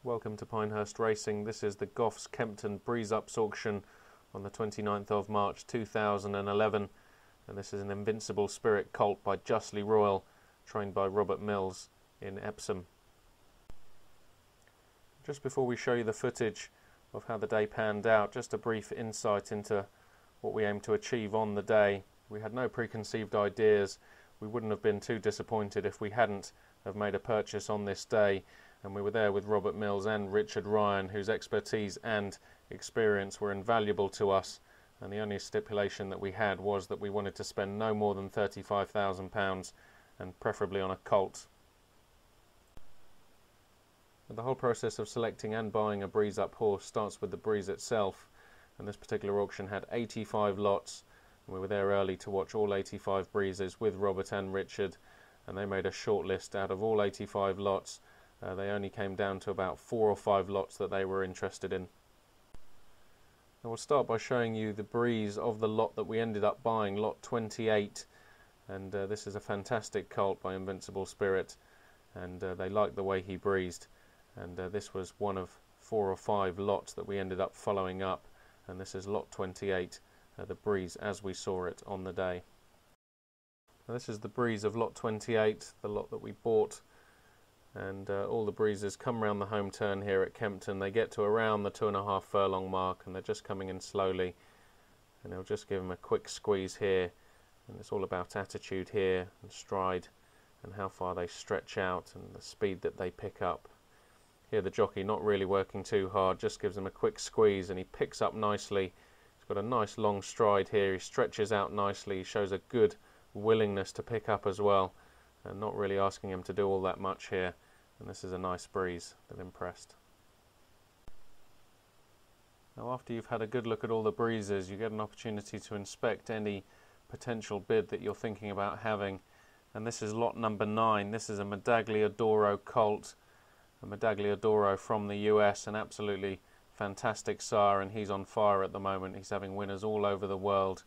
Welcome to Pinehurst Racing. This is the Goffs Kempton Breeze Ups auction on the 29th of March 2011, and this is an Invincible Spirit colt by Justly Royal, trained by Robert Mills in Epsom. Just before we show you the footage of how the day panned out, just a brief insight into what we aim to achieve on the day. We had no preconceived ideas. We wouldn't have been too disappointed if we hadn't have made a purchase on this day, and we were there with Robert Mills and Richard Ryan, whose expertise and experience were invaluable to us, and the only stipulation that we had was that we wanted to spend no more than £35,000 and preferably on a colt. The whole process of selecting and buying a breeze up horse starts with the breeze itself, and this particular auction had 85 lots. We were there early to watch all 85 breezes with Robert and Richard, and they made a short list out of all 85 lots. They only came down to about 4 or 5 lots that they were interested in. I will start by showing you the breeze of the lot that we ended up buying, lot 28, and this is a fantastic colt by Invincible Spirit, and they liked the way he breezed, and this was one of 4 or 5 lots that we ended up following up, and this is lot 28, the breeze as we saw it on the day. Now, this is the breeze of lot 28, the lot that we bought, and all the breezes come around the home turn here at Kempton. They get to around the 2.5 furlong mark, and they're just coming in slowly, and they'll just give them a quick squeeze here, and it's all about attitude here and stride and how far they stretch out and the speed that they pick up. Here the jockey not really working too hard, just gives them a quick squeeze and he picks up nicely. He's got a nice long stride here, he stretches out nicely, he shows a good willingness to pick up as well, and not really asking him to do all that much here, and this is a nice breeze. They've impressed. Now, after you've had a good look at all the breezes, you get an opportunity to inspect any potential bid that you're thinking about having, and this is lot number 9. This is a Medaglia d'Oro colt, a Medaglia d'Oro from the US, an absolutely fantastic sire, and he's on fire at the moment. He's having winners all over the world.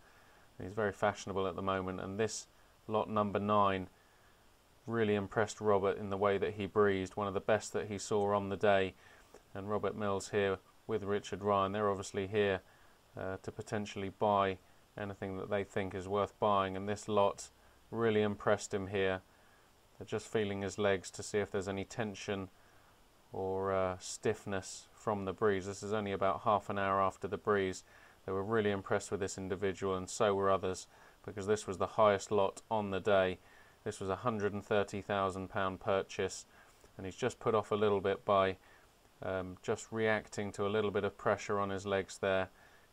He's very fashionable at the moment, and this lot number 9 really impressed Robert in the way that he breezed, one of the best that he saw on the day. And Robert Mills here with Richard Ryan, they're obviously here to potentially buy anything that they think is worth buying, and this lot really impressed him here. They're just feeling his legs to see if there's any tension or stiffness from the breeze. This is only about half an hour after the breeze. They were really impressed with this individual, and so were others, because this was the highest lot on the day. This was a £130,000 purchase, and he's just put off a little bit by just reacting to a little bit of pressure on his legs there.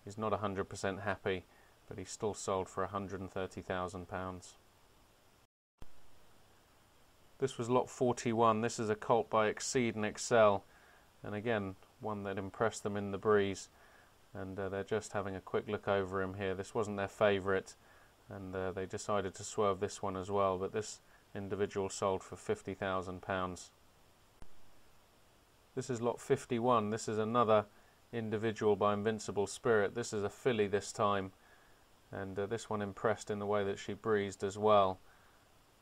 He's not 100% happy, but he's still sold for £130,000. This was lot 41. This is a colt by Exceed and Excel, and again one that impressed them in the breeze, and they're just having a quick look over him here. This wasn't their favourite, and they decided to swerve this one as well, but this individual sold for £50,000. This is lot 51. This is another individual by Invincible Spirit. This is a filly this time, and this one impressed in the way that she breezed as well,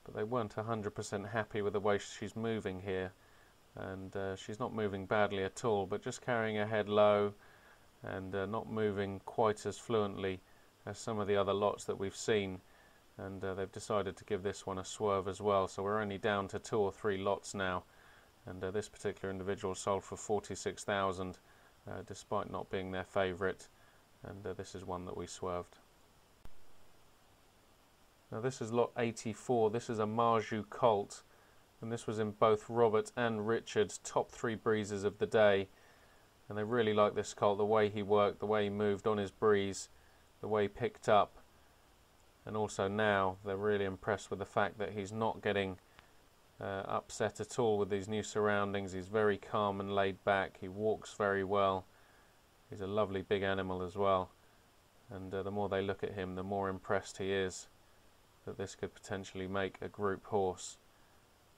but they weren't 100% happy with the way she's moving here, and she's not moving badly at all, but just carrying her head low and not moving quite as fluently as some of the other lots that we've seen, and they've decided to give this one a swerve as well. So we're only down to 2 or 3 lots now, and this particular individual sold for £46,000 despite not being their favourite, and this is one that we swerved. Now this is lot 84. This is a Marjou colt, and this was in both Robert and Richard's top 3 breezes of the day, and they really liked this colt, the way he worked, the way he moved on his breeze, the way he picked up, and also now they're really impressed with the fact that he's not getting upset at all with these new surroundings. He's very calm and laid back. He walks very well. He's a lovely big animal as well, and the more they look at him, the more impressed he is that this could potentially make a group horse.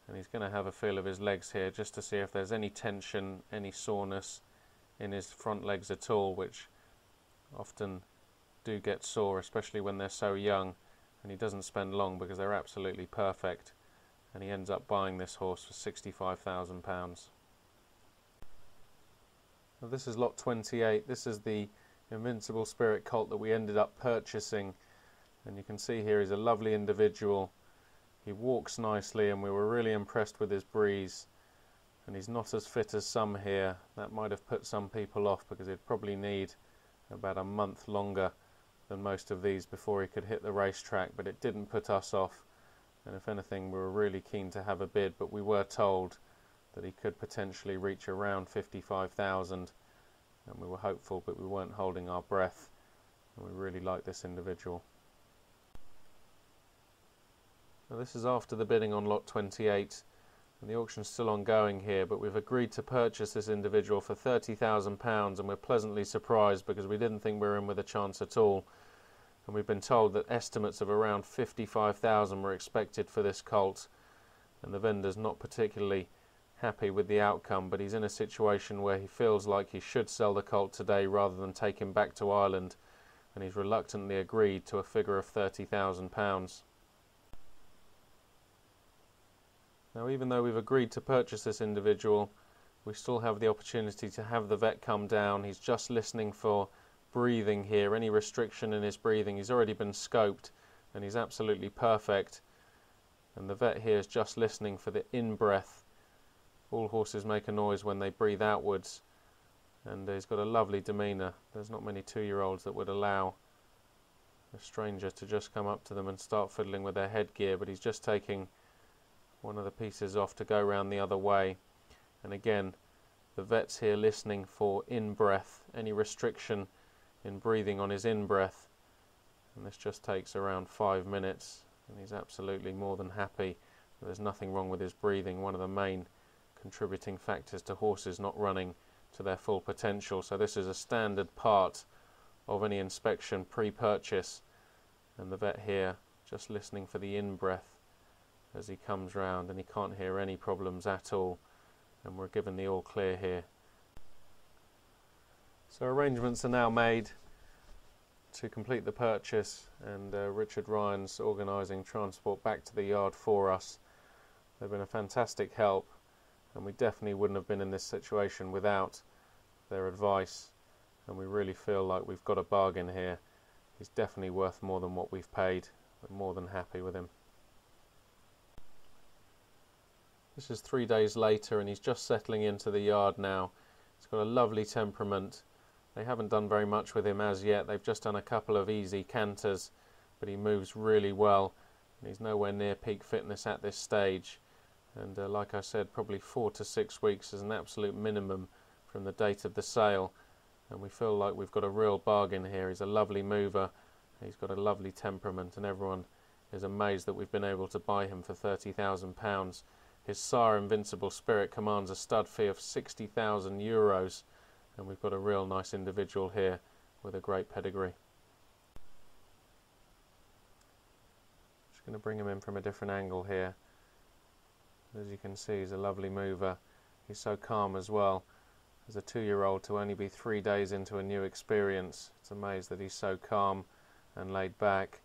And he's going to have a feel of his legs here just to see if there's any tension, any soreness in his front legs at all, which often do get sore, especially when they're so young, and he doesn't spend long because they're absolutely perfect, and he ends up buying this horse for £65,000. Now this is lot 28. This is the Invincible Spirit colt that we ended up purchasing, and you can see here he's a lovely individual. He walks nicely and we were really impressed with his breeze, and he's not as fit as some here. That might have put some people off because he'd probably need about a month longer than most of these before he could hit the racetrack, but it didn't put us off, and if anything we were really keen to have a bid, but we were told that he could potentially reach around 55,000, and we were hopeful, but we weren't holding our breath, and we really like this individual. Now this is after the bidding on lot 28, and the auction's still ongoing here, but we've agreed to purchase this individual for £30,000, and we're pleasantly surprised because we didn't think we were in with a chance at all. And we've been told that estimates of around 55,000 were expected for this colt, and the vendor's not particularly happy with the outcome, but he's in a situation where he feels like he should sell the colt today rather than take him back to Ireland, and he's reluctantly agreed to a figure of £30,000. Now, even though we've agreed to purchase this individual, we still have the opportunity to have the vet come down. He's just listening for breathing here, any restriction in his breathing. He's already been scoped and he's absolutely perfect, and the vet here is just listening for the in-breath. All horses make a noise when they breathe outwards, and he's got a lovely demeanour. There's not many 2-year-olds that would allow a stranger to just come up to them and start fiddling with their headgear, but he's just taking one of the pieces off to go round the other way, and again the vet's here listening for in-breath, any restriction in breathing on his in-breath, and this just takes around 5 minutes, and he's absolutely more than happy. There's nothing wrong with his breathing, one of the main contributing factors to horses not running to their full potential. So this is a standard part of any inspection pre-purchase, and the vet here just listening for the in-breath as he comes round, and he can't hear any problems at all, and we're given the all clear here. So arrangements are now made to complete the purchase, and Richard Ryan's organising transport back to the yard for us. They've been a fantastic help, and we definitely wouldn't have been in this situation without their advice, and we really feel like we've got a bargain here. He's definitely worth more than what we've paid. We're more than happy with him. This is 3 days later, and he's just settling into the yard now. He's got a lovely temperament. They haven't done very much with him as yet. They've just done a couple of easy canters, but he moves really well, and he's nowhere near peak fitness at this stage. And like I said, probably 4 to 6 weeks is an absolute minimum from the date of the sale, and we feel like we've got a real bargain here. He's a lovely mover, he's got a lovely temperament, and everyone is amazed that we've been able to buy him for £30,000. His sire, Invincible Spirit, commands a stud fee of €60,000, and we've got a real nice individual here with a great pedigree. Just going to bring him in from a different angle here. As you can see, he's a lovely mover. He's so calm as well. As a 2-year-old, to only be 3 days into a new experience, it's amazing that he's so calm and laid back.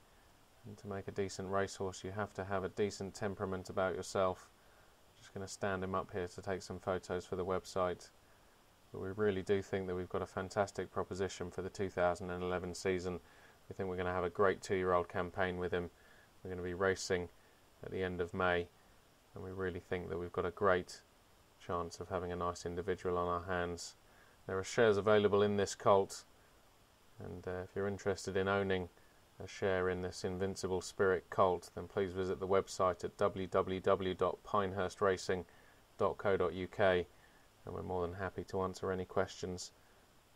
And to make a decent racehorse, you have to have a decent temperament about yourself. Just going to stand him up here to take some photos for the website. But we really do think that we've got a fantastic proposition for the 2011 season. We think we're going to have a great 2-year-old campaign with him. We're going to be racing at the end of May, and we really think that we've got a great chance of having a nice individual on our hands. There are shares available in this colt, and if you're interested in owning a share in this Invincible Spirit colt, then please visit the website at www.pinehurstracing.co.uk, and we're more than happy to answer any questions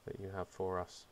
that you have for us.